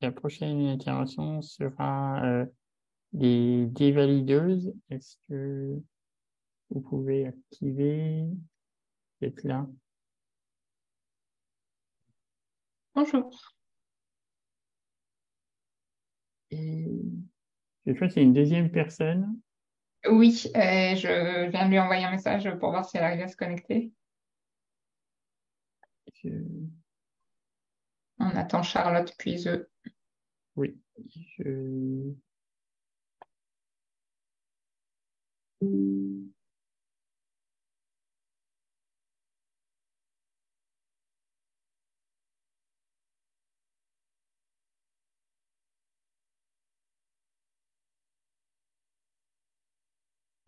La prochaine intervention sera des dévalideuses. Est-ce que vous pouvez activer cette là? Bonjour. Et je crois qu'il y a une deuxième personne. Oui, je viens de lui envoyer un message pour voir si elle arrive à se connecter. Je- On attend Charlotte Puiseux. Oui, je...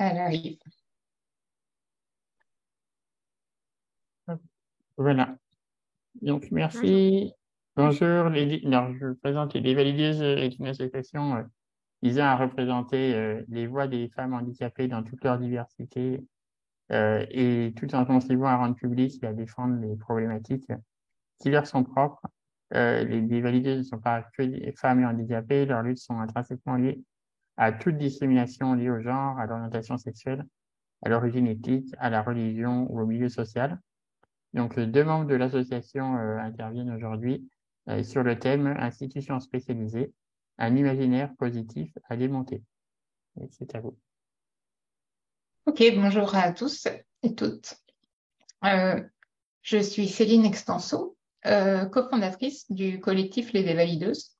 Elle arrive. Voilà. Donc, Bonjour. merci. Bonjour. Alors, je présente les Dévalideuses est une association visant à représenter les voix des femmes handicapées dans toute leur diversité et tout en contribuant à rendre public et à défendre les problématiques qui leur sont propres. Les dévalideuses ne sont pas que des femmes handicapées, leurs luttes sont intrinsèquement liées à toute discrimination liée au genre, à l'orientation sexuelle, à l'origine ethnique, à la religion ou au milieu social. Donc, deux membres de l'association interviennent aujourd'hui sur le thème institutions spécialisées, un imaginaire positif à démonter. Et c'est à vous. Ok, bonjour à tous et toutes. Euh, je suis Céline Extenso, cofondatrice du collectif Les Dévalideuses.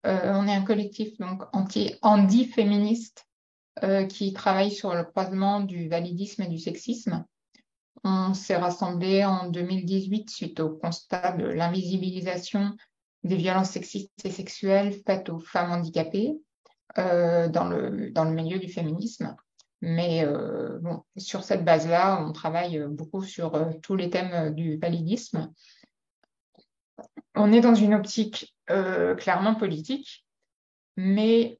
On est un collectif donc anti-féministe qui travaille sur le croisement du validisme et du sexisme. On s'est rassemblés en 2018 suite au constat de l'invisibilisation des violences sexistes et sexuelles faites aux femmes handicapées dans le milieu du féminisme. Mais bon, sur cette base-là, on travaille beaucoup sur tous les thèmes du validisme. On est dans une optique clairement politique, mais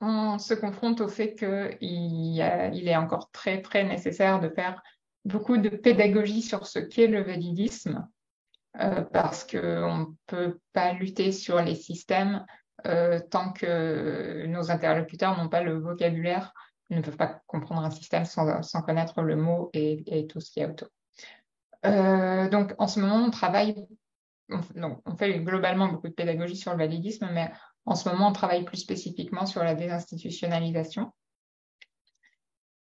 on se confronte au fait qu'il est encore très, très nécessaire de faire beaucoup de pédagogie sur ce qu'est le validisme, parce qu'on ne peut pas lutter sur les systèmes tant que nos interlocuteurs n'ont pas le vocabulaire, ne peuvent pas comprendre un système sans connaître le mot et tout ce qu'il y a autour. Donc en ce moment, on fait globalement beaucoup de pédagogie sur le validisme, mais en ce moment, on travaille plus spécifiquement sur la désinstitutionnalisation,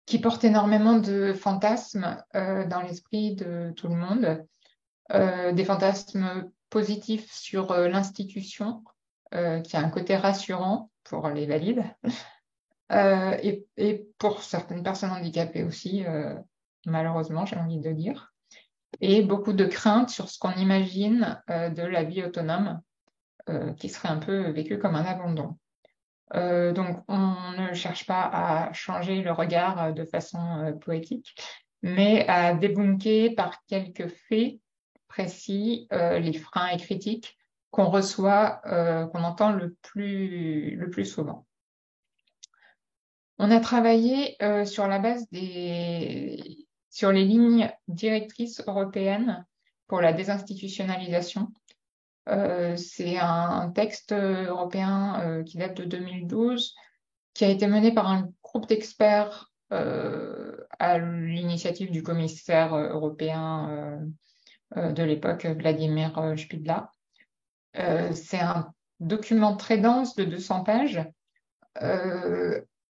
qui porte énormément de fantasmes dans l'esprit de tout le monde, des fantasmes positifs sur l'institution, qui a un côté rassurant pour les valides, et pour certaines personnes handicapées aussi, malheureusement, j'ai envie de dire, et beaucoup de craintes sur ce qu'on imagine de la vie autonome, qui serait un peu vécue comme un abandon. Donc, on ne cherche pas à changer le regard de façon poétique, mais à débunker par quelques faits précis les freins et critiques qu'on reçoit, qu'on entend le plus souvent. On a travaillé sur les lignes directrices européennes pour la désinstitutionnalisation. C'est un texte européen qui date de 2012, qui a été mené par un groupe d'experts à l'initiative du commissaire européen de l'époque, Vladimir Špidla. C'est un document très dense de 200 pages,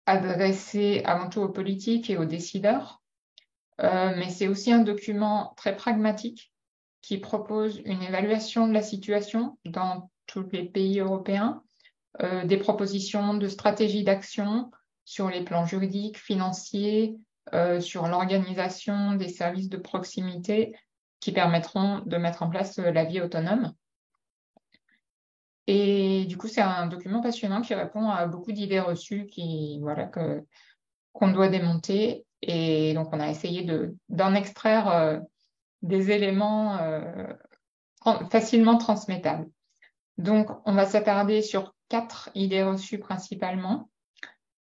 adressé avant tout aux politiques et aux décideurs, mais c'est aussi un document très pragmatique qui propose une évaluation de la situation dans tous les pays européens, des propositions de stratégies d'action sur les plans juridiques, financiers, sur l'organisation des services de proximité qui permettront de mettre en place la vie autonome. Et du coup, c'est un document passionnant qui répond à beaucoup d'idées reçues qu'on doit démonter. Et donc, on a essayé d'en extraire des éléments facilement transmettables. Donc, on va s'attarder sur 4 idées reçues principalement.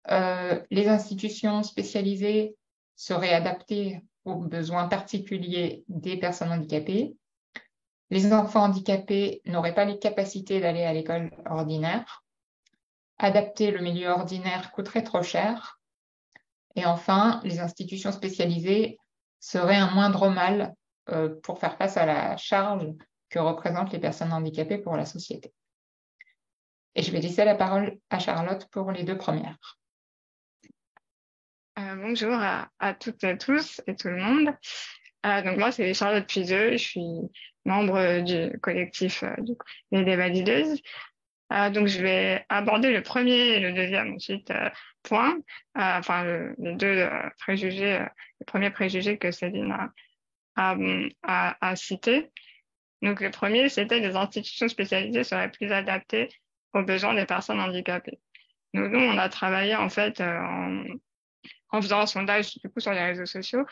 Les institutions spécialisées seraient adaptées aux besoins particuliers des personnes handicapées. Les enfants handicapés n'auraient pas les capacités d'aller à l'école ordinaire. Adapter le milieu ordinaire coûterait trop cher. Et enfin, les institutions spécialisées seraient un moindre mal pour faire face à la charge que représentent les personnes handicapées pour la société. Et je vais laisser la parole à Charlotte pour les deux premières. Bonjour à toutes et à tous et tout le monde. Donc moi, c'est Charlotte Puiseux, je suis membre du collectif des Dévalideuses. Donc je vais aborder le premier et le deuxième ensuite point, les deux préjugés, le premier préjugé que Céline a cité. Donc le premier, c'était les institutions spécialisées seraient plus adaptées aux besoins des personnes handicapées. Donc nous, on a travaillé en fait en faisant un sondage du coup sur les réseaux sociaux,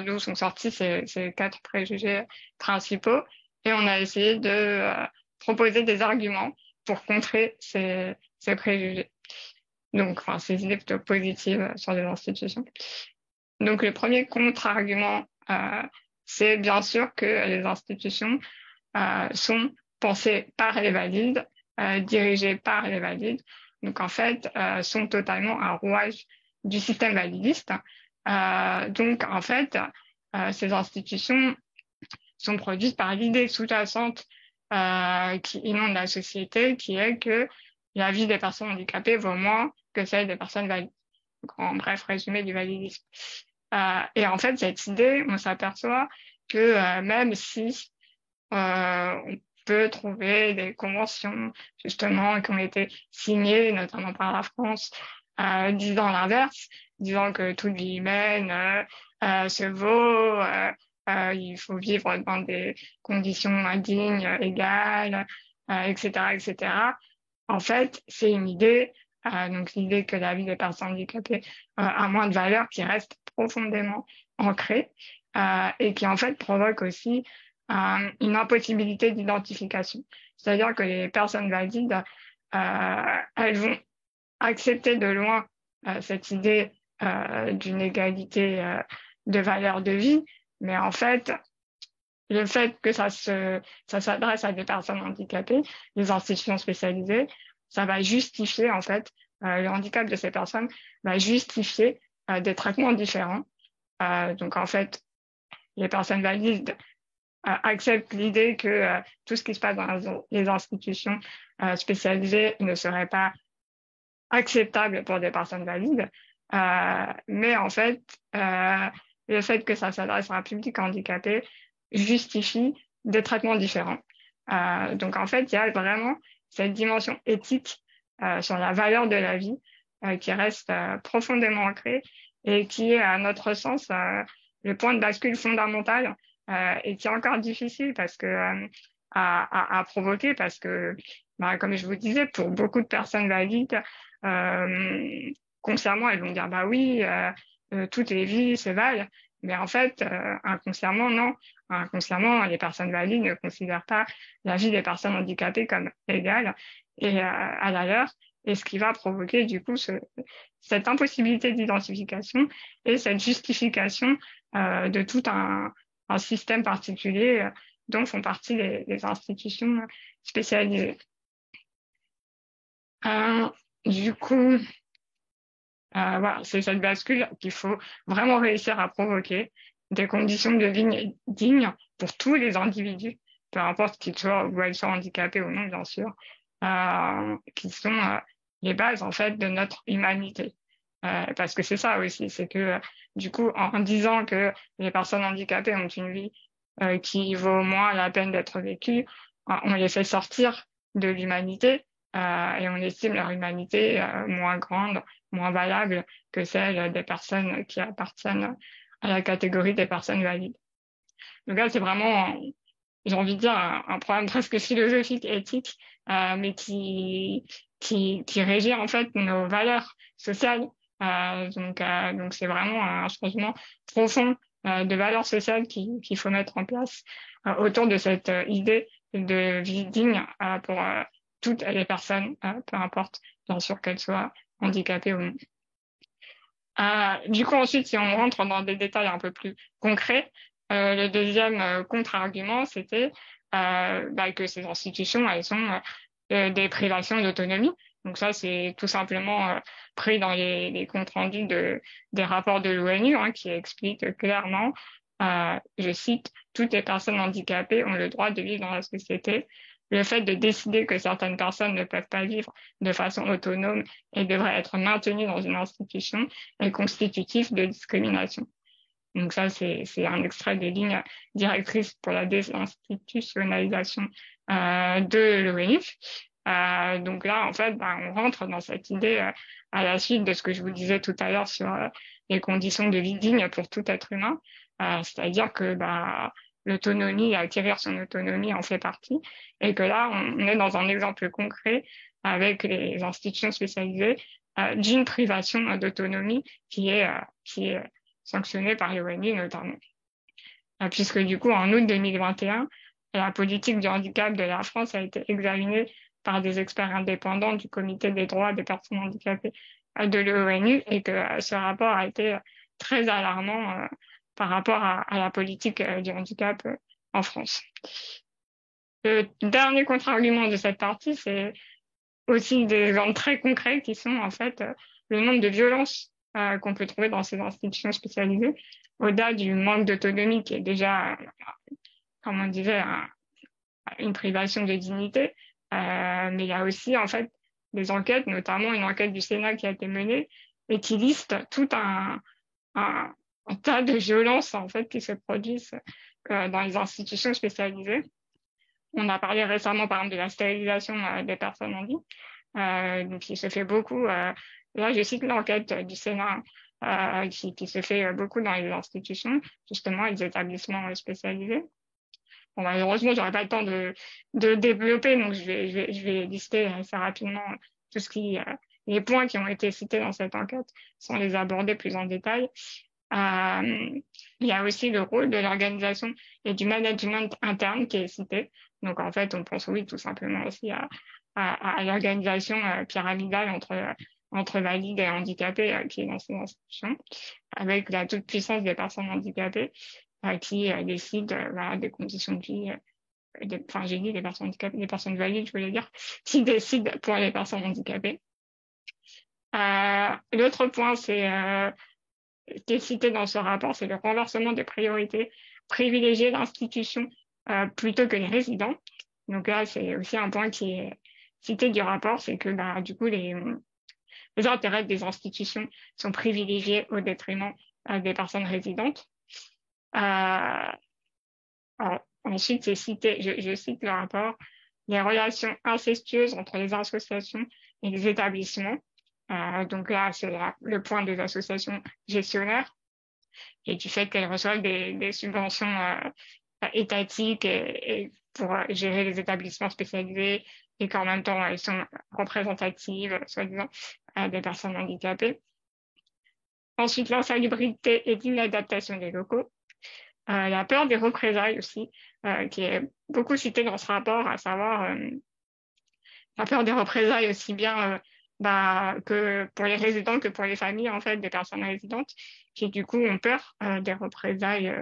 d'où sont sortis ces quatre préjugés principaux, et on a essayé de proposer des arguments pour contrer ces préjugés. Donc, ces idées plutôt positives sur les institutions. Donc, le premier contre-argument, c'est bien sûr que les institutions sont pensées par les valides, dirigées par les valides, donc en fait, sont totalement un rouage du système validiste. Donc, en fait, ces institutions sont produites par l'idée sous-jacente qui inonde la société, qui est que la vie des personnes handicapées vaut moins que celle des personnes valides. Donc, en bref, résumé du validisme. Et en fait, cette idée, on s'aperçoit que même si on peut trouver des conventions, justement, qui ont été signées, notamment par la France, disant l'inverse, disant que toute vie humaine se vaut, il faut vivre dans des conditions dignes, égales, etc., etc. En fait, c'est une idée, donc l'idée que la vie des personnes handicapées a moins de valeur, qui reste profondément ancrée et qui en fait provoque aussi une impossibilité d'identification. C'est-à-dire que les personnes valides, elles vont accepter de loin cette idée d'une égalité de valeur de vie, mais en fait, le fait que ça s'adresse à des personnes handicapées, les institutions spécialisées, ça va justifier en fait le handicap de ces personnes va justifier des traitements différents. Donc en fait, les personnes valides acceptent l'idée que tout ce qui se passe dans les institutions spécialisées ne serait pas acceptable pour des personnes valides. Mais en fait, le fait que ça s'adresse à un public handicapé justifie des traitements différents. Donc en fait, il y a vraiment cette dimension éthique sur la valeur de la vie qui reste profondément ancrée et qui est, à notre sens, le point de bascule fondamental et qui est encore difficile parce que à provoquer parce que, comme je vous disais, pour beaucoup de personnes valides, consciemment, elles vont dire bah oui, toutes les vies se valent, mais en fait, inconsciemment, non. Inconsciemment, les personnes valides ne considèrent pas la vie des personnes handicapées comme égale et à la leur, et ce qui va provoquer du coup cette impossibilité d'identification et cette justification de tout un système particulier dont font partie les institutions spécialisées. Du coup, voilà, c'est cette bascule qu'il faut vraiment réussir à provoquer, des conditions de vie dignes pour tous les individus, peu importe qu'ils soient ou elles soient handicapés ou non, bien sûr, qui sont les bases en fait de notre humanité. Parce que c'est ça aussi, c'est que du coup, en disant que les personnes handicapées ont une vie qui vaut moins la peine d'être vécue, on les fait sortir de l'humanité et on estime leur humanité moins grande, moins valable que celle des personnes qui appartiennent à la catégorie des personnes valides. Donc là, c'est vraiment, j'ai envie de dire, un problème presque philosophique, éthique, mais qui régit en fait nos valeurs sociales. Donc c'est vraiment un changement profond de valeurs sociales qu'il faut mettre en place autour de cette idée de vie digne pour toutes les personnes, peu importe, bien sûr qu'elles soient handicapées ou non. Du coup, ensuite, si on rentre dans des détails un peu plus concrets, le deuxième contre-argument, c'était que ces institutions, elles sont des privations d'autonomie. Donc ça, c'est tout simplement pris dans les comptes rendus des rapports de l'ONU, qui expliquent clairement, je cite, toutes les personnes handicapées ont le droit de vivre dans la société. Le fait de décider que certaines personnes ne peuvent pas vivre de façon autonome et devraient être maintenues dans une institution est constitutif de discrimination. Donc ça, c'est un extrait des lignes directrices pour la désinstitutionnalisation de l'ONU. Donc là, en fait, on rentre dans cette idée à la suite de ce que je vous disais tout à l'heure sur les conditions de vie dignes pour tout être humain, c'est-à-dire que l'autonomie, acquérir son autonomie en fait partie, et que là, on est dans un exemple concret avec les institutions spécialisées d'une privation d'autonomie qui est sanctionnée par l'ONU notamment. Puisque du coup, en août 2021, la politique du handicap de la France a été examinée par des experts indépendants du Comité des droits des personnes handicapées de l'ONU, et que ce rapport a été très alarmant par rapport à la politique du handicap en France. Le dernier contre-argument de cette partie, c'est aussi des exemples très concrets qui sont en fait le nombre de violences qu'on peut trouver dans ces institutions spécialisées, au-delà du manque d'autonomie qui est déjà, comme on disait, une privation de dignité. Mais il y a aussi en fait des enquêtes, notamment une enquête du Sénat qui a été menée et qui liste tout un tas de violences en fait qui se produisent dans les institutions spécialisées. On a parlé récemment, par exemple, de la stérilisation des personnes handicapées, donc il se fait beaucoup. Là, je cite l'enquête du Sénat qui se fait beaucoup dans les institutions, justement, les établissements spécialisés. Bon, malheureusement, j'aurais pas le temps de développer, donc je vais lister assez rapidement tout ce les points qui ont été cités dans cette enquête, sans les aborder plus en détail. Il y a aussi le rôle de l'organisation et du management interne qui est cité. Donc, en fait, on pense, oui, tout simplement aussi à l'organisation pyramidale entre valides et handicapés qui est dans ces institutions, avec la toute-puissance des personnes handicapées qui décident des conditions de vie. J'ai dit les personnes handicapées, les personnes valides, je voulais dire, qui décident pour les personnes handicapées. L'autre point, qui est cité dans ce rapport, c'est le renversement des priorités, privilégier l'institution plutôt que les résidents. Donc là, c'est aussi un point qui est cité du rapport, c'est que du coup, les intérêts des institutions sont privilégiés au détriment des personnes résidentes. Ensuite, c'est cité, je cite le rapport, les relations incestueuses entre les associations et les établissements. Donc là, c'est le point des associations gestionnaires et du fait qu'elles reçoivent des subventions étatiques et pour gérer les établissements spécialisés et qu'en même temps, elles sont représentatives, soi-disant, des personnes handicapées. Ensuite, l'insalubrité et l'inadaptation des locaux. La peur des représailles aussi, qui est beaucoup citée dans ce rapport, à savoir la peur des représailles aussi bien que pour les résidents que pour les familles en fait des personnes résidentes qui du coup ont peur des représailles,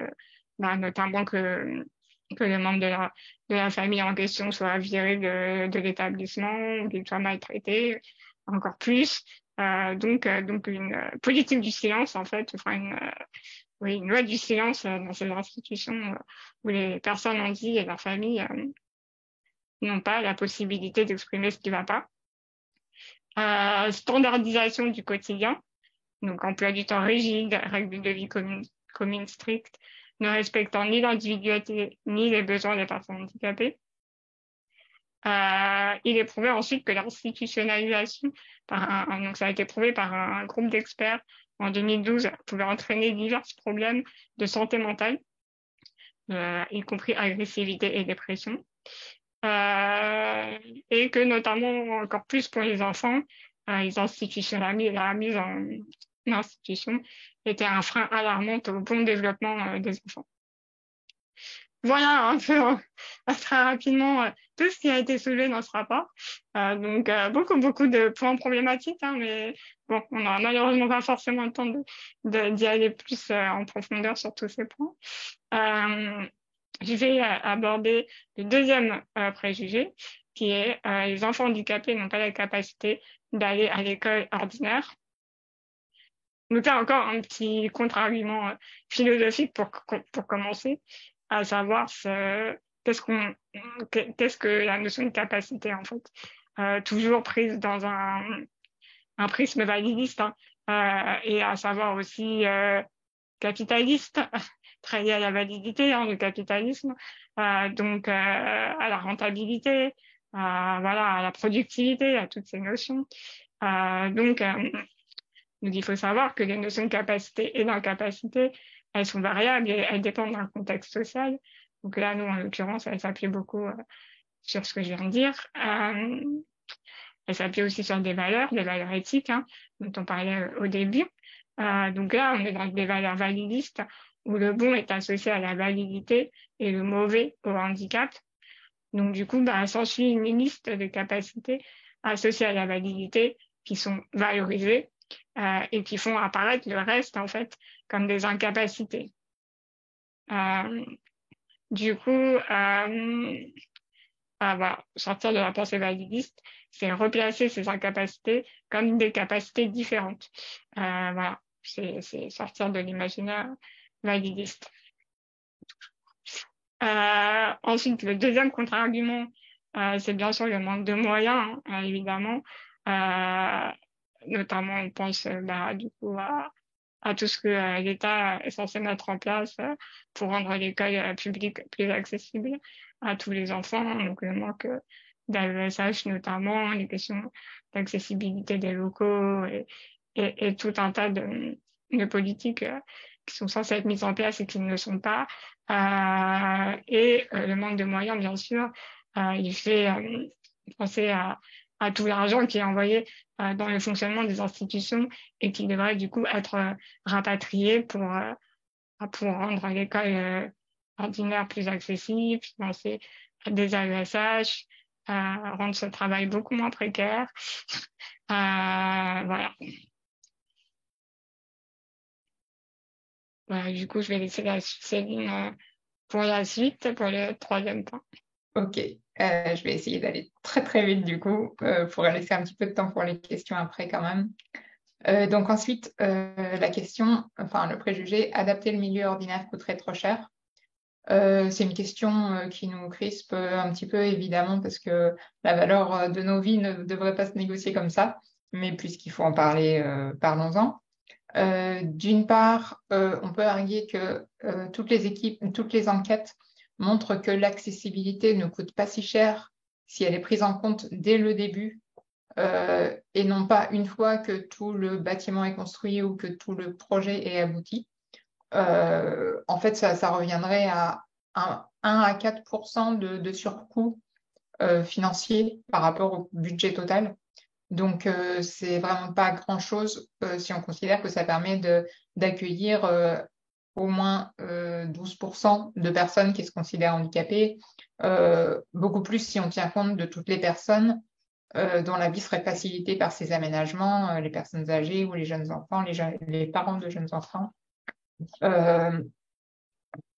notamment que le membre de la famille en question soit viré de l'établissement ou qu'il soit maltraité encore plus. Donc une politique du silence en fait, enfin une loi du silence dans ces institutions où les personnes handicapées et leurs familles n'ont pas la possibilité d'exprimer ce qui ne va pas. Standardisation du quotidien, donc emploi du temps rigide, règles de vie communes strictes, ne respectant ni l'individualité ni les besoins des personnes handicapées. Il est prouvé ensuite que l'institutionnalisation, donc ça a été prouvé par un groupe d'experts en 2012, pouvait entraîner divers problèmes de santé mentale, y compris agressivité et dépression. Et que notamment encore plus pour les enfants, la mise en institution était un frein alarmant au bon développement des enfants. Voilà un peu très rapidement tout ce qui a été soulevé dans ce rapport. Donc beaucoup de points problématiques, mais bon, on n'a malheureusement pas forcément le temps d'y aller plus en profondeur sur tous ces points. je vais aborder le deuxième préjugé, qui est les enfants handicapés n'ont pas la capacité d'aller à l'école ordinaire. Donc là encore un petit contre-argument philosophique pour commencer, à savoir qu'est-ce que la notion de capacité en fait, toujours prise dans un prisme validiste, hein, et à savoir aussi capitaliste, très lié à la validité, hein, du capitalisme, donc à la rentabilité, voilà, à la productivité, à toutes ces notions. Donc il faut savoir que les notions de capacité et d'incapacité, elles sont variables et elles dépendent d'un contexte social. Donc là, nous, en l'occurrence, elles s'appuient beaucoup sur ce que je viens de dire. Elles s'appuient aussi sur des valeurs éthiques, hein, dont on parlait au début. Donc là, on est dans des valeurs validistes où le bon est associé à la validité et le mauvais au handicap. Donc du coup, s'ensuit une liste de capacités associées à la validité qui sont valorisées et qui font apparaître le reste en fait comme des incapacités. Du coup, voilà, sortir de la pensée validiste, c'est replacer ces incapacités comme des capacités différentes. Voilà, c'est sortir de l'imaginaire validiste. Ensuite, le deuxième contre-argument, c'est bien sûr le manque de moyens, hein, évidemment. Notamment, on pense du coup à tout ce que l'État est censé mettre en place pour rendre l'école publique plus accessible à tous les enfants. Donc, le manque d'AESH notamment, les questions d'accessibilité des locaux et tout un tas de politiques qui sont censées être mises en place et qui ne le sont pas. Et le manque de moyens, bien sûr, il fait penser à tout l'argent qui est envoyé dans le fonctionnement des institutions et qui devrait du coup être rapatrié pour rendre l'école ordinaire plus accessible, financer des AESH, rendre ce travail beaucoup moins précaire. Voilà. Du coup, je vais laisser Céline pour la suite, pour le troisième point. Ok, je vais essayer d'aller très très vite du coup, pour laisser un petit peu de temps pour les questions après quand même. Donc ensuite, la question, enfin le préjugé, adapter le milieu ordinaire coûterait trop cher. C'est une question qui nous crispe un petit peu évidemment parce que la valeur de nos vies ne devrait pas se négocier comme ça, mais puisqu'il faut en parler, parlons-en. D'une part, on peut arguer que toutes les enquêtes montrent que l'accessibilité ne coûte pas si cher si elle est prise en compte dès le début et non pas une fois que tout le bâtiment est construit ou que tout le projet est abouti. En fait, ça reviendrait à 1 à 4% de surcoût financier par rapport au budget total. Donc, c'est vraiment pas grand-chose si on considère que ça permet d'accueillir au moins 12% de personnes qui se considèrent handicapées, beaucoup plus si on tient compte de toutes les personnes dont la vie serait facilitée par ces aménagements, les personnes âgées ou les jeunes enfants, les parents de jeunes enfants.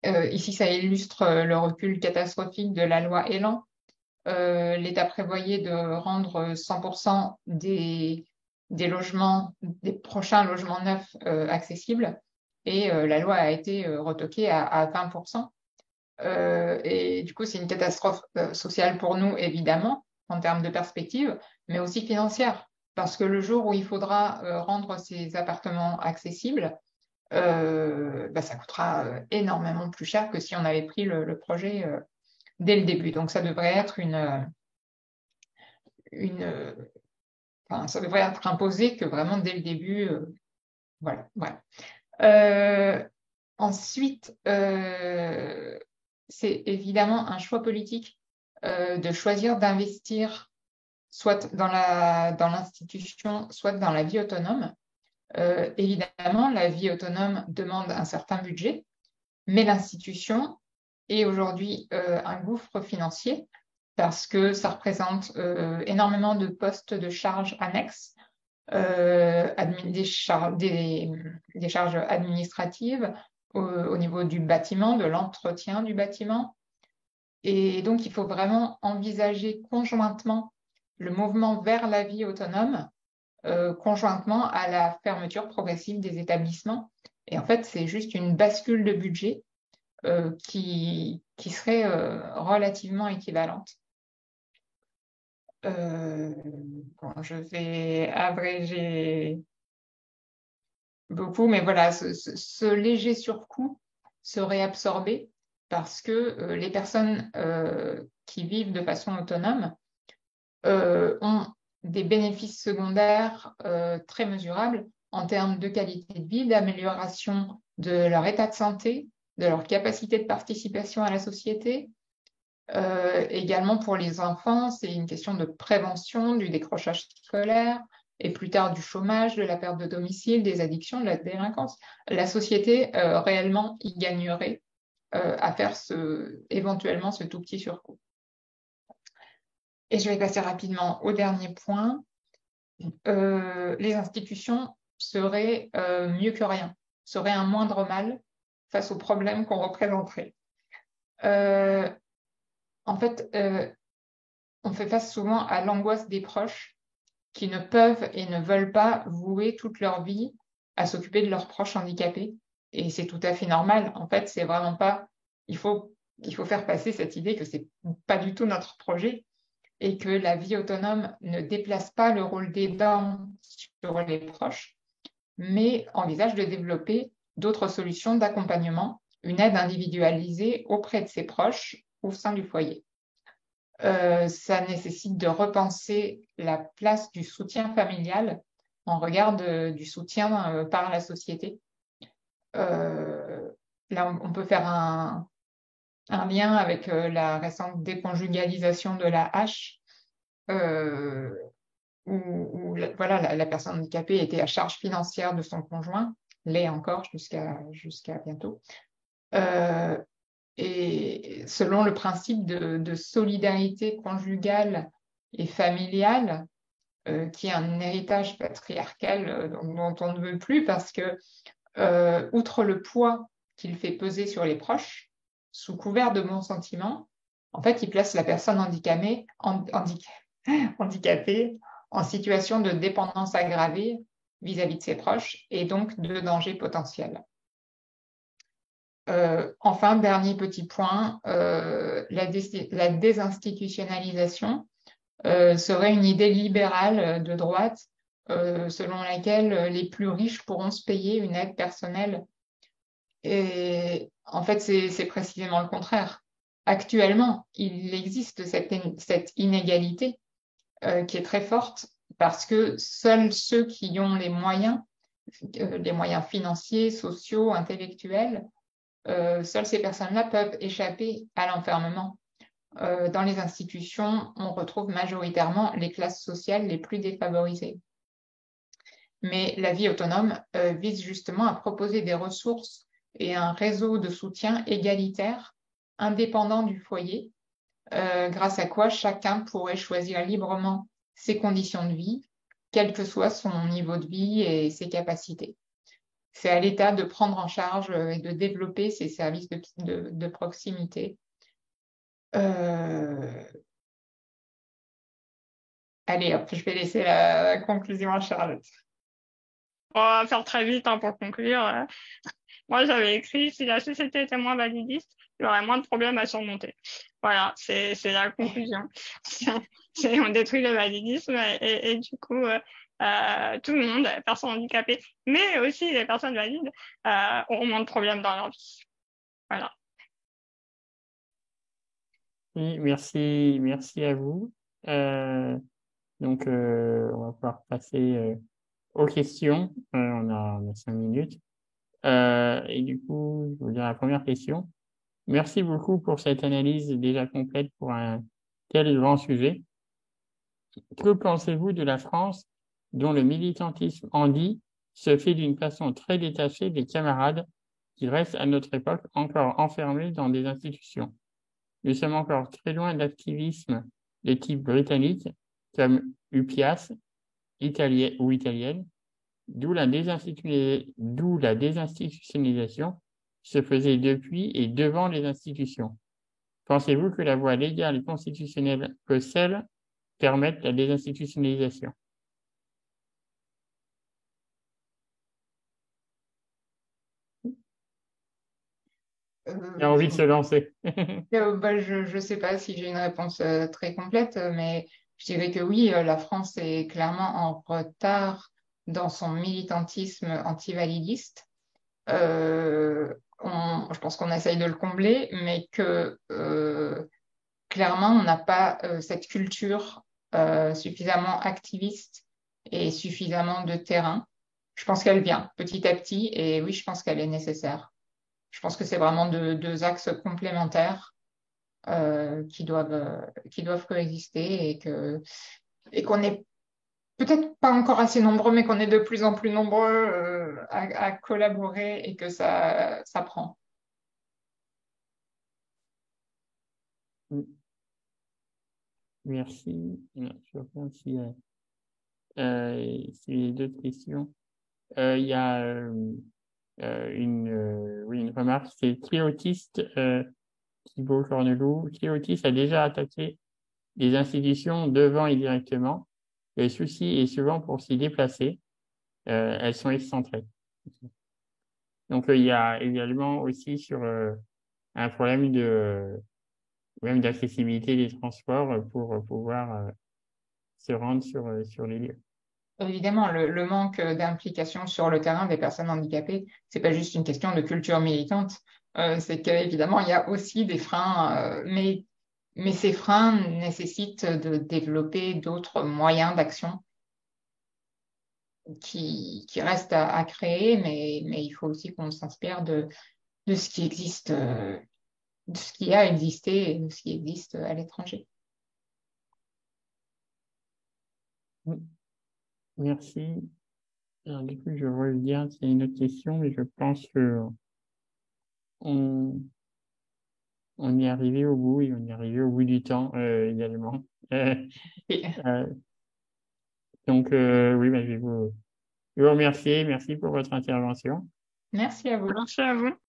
Ici, ça illustre le recul catastrophique de la loi Elan. L'État prévoyait de rendre 100% des logements, des prochains logements neufs accessibles, et la loi a été retoquée à 20%. Et du coup, c'est une catastrophe sociale pour nous, évidemment, en termes de perspective, mais aussi financière, parce que le jour où il faudra rendre ces appartements accessibles, ça coûtera énormément plus cher que si on avait pris le projet dès le début. Donc, ça devrait être ça devrait être imposé que vraiment dès le début. Voilà. Ensuite, c'est évidemment un choix politique de choisir d'investir soit dans l'institution, soit dans la vie autonome. Évidemment, la vie autonome demande un certain budget, mais l'institution est aujourd'hui un gouffre financier parce que ça représente énormément de postes de charges annexes, des charges administratives, au niveau du bâtiment, de l'entretien du bâtiment. Et donc, il faut vraiment envisager conjointement le mouvement vers la vie autonome, conjointement à la fermeture progressive des établissements. Et en fait, c'est juste une bascule de budget qui serait relativement équivalente. Bon, je vais abréger beaucoup, mais voilà, ce léger surcoût serait absorbé parce que les personnes qui vivent de façon autonome ont des bénéfices secondaires très mesurables en termes de qualité de vie, d'amélioration de leur état de santé, de leur capacité de participation à la société. Également pour les enfants, c'est une question de prévention du décrochage scolaire et plus tard du chômage, de la perte de domicile, des addictions, de la délinquance. La société réellement y gagnerait à faire éventuellement ce tout petit surcoût. Et je vais passer rapidement au dernier point. Les institutions seraient mieux que rien, seraient un moindre mal face aux problèmes qu'on représenterait. En fait, on fait face souvent à l'angoisse des proches qui ne peuvent et ne veulent pas vouer toute leur vie à s'occuper de leurs proches handicapés. Et c'est tout à fait normal. En fait, c'est vraiment pas. Il faut faire passer cette idée que c'est pas du tout notre projet et que la vie autonome ne déplace pas le rôle d'aidant sur les proches, mais envisage de développer d'autres solutions d'accompagnement, une aide individualisée auprès de ses proches au sein du foyer. Ça nécessite de repenser la place du soutien familial en regard du soutien par la société. Là, on peut faire un lien avec la récente déconjugalisation de la hache, où voilà, la personne handicapée était à charge financière de son conjoint, l'est encore jusqu'à bientôt. Et selon le principe de solidarité conjugale et familiale, qui est un héritage patriarcal dont on ne veut plus parce que, outre le poids qu'il fait peser sur les proches, sous couvert de bons sentiments, en fait, il place la personne handicapée en situation de dépendance aggravée vis-à-vis de ses proches et donc de danger potentiel. Enfin, dernier petit point, la désinstitutionnalisation serait une idée libérale de droite selon laquelle les plus riches pourront se payer une aide personnelle. Et en fait, c'est précisément le contraire. Actuellement, il existe cette inégalité qui est très forte parce que seuls ceux qui ont les moyens financiers, sociaux, intellectuels, seules ces personnes-là peuvent échapper à l'enfermement. Dans les institutions, on retrouve majoritairement les classes sociales les plus défavorisées. Mais la vie autonome vise justement à proposer des ressources et un réseau de soutien égalitaire, indépendant du foyer, grâce à quoi chacun pourrait choisir librement ses conditions de vie, quel que soit son niveau de vie et ses capacités. C'est à l'État de prendre en charge et de développer ces services de proximité. Allez, hop, je vais laisser la conclusion à Charlotte. On va faire très vite pour conclure. Moi, j'avais écrit, si la société était moins validiste, il y aurait moins de problèmes à surmonter. Voilà, c'est la conclusion. On détruit le validisme et du coup, tout le monde, les personnes handicapées, mais aussi les personnes valides, auront moins de problèmes dans leur vie. Voilà. Oui, merci à vous. Donc, on va pouvoir passer aux questions. On a 5 minutes. Et du coup, je vous dire la première question. Merci beaucoup pour cette analyse déjà complète pour un tel grand sujet. Que pensez-vous de la France dont le militantisme handi se fait d'une façon très détachée des camarades qui restent à notre époque encore enfermés dans des institutions? Nous sommes encore très loin d'activisme de type britannique comme UPIAS, italienne, d'où la désinstitutionnalisation se faisait depuis et devant les institutions. Pensez-vous que la voie légale et constitutionnelle que celle permette la désinstitutionnalisation? J'ai envie de se lancer. Bah, je sais pas si j'ai une réponse très complète, mais je dirais que oui, la France est clairement en retard dans son militantisme antivalidiste. Je pense qu'on essaye de le combler, mais que clairement, on n'a pas cette culture suffisamment activiste et suffisamment de terrain. Je pense qu'elle vient petit à petit, et oui, je pense qu'elle est nécessaire. Je pense que c'est vraiment deux axes complémentaires qui doivent coexister et qu'on est peut-être pas encore assez nombreux, mais qu'on est de plus en plus nombreux à collaborer et que ça prend. Merci. Je regarde s'il y a d'autres questions. Il y a une remarque, c'est Cléotiste Thibault Cornelou. Cléotiste a déjà attaqué les institutions devant et directement. Le souci est souvent pour s'y déplacer. Elles sont excentrées. Donc, il y a également aussi sur un problème même d'accessibilité des transports pour pouvoir se rendre sur les lieux. Évidemment, le manque d'implication sur le terrain des personnes handicapées, c'est pas juste une question de culture militante, c'est qu'évidemment, il y a aussi des freins, mais ces freins nécessitent de développer d'autres moyens d'action qui restent à créer, mais il faut aussi qu'on s'inspire de ce qui existe, de ce qui a existé et de ce qui existe à l'étranger. Merci. Alors, du coup, je reviens, c'est une autre question, mais je pense que on, on est arrivé au bout et on est arrivé au bout du temps également. Et Euh, donc, oui, je vais vous remercier. Merci pour votre intervention. merci à vous. Merci à vous.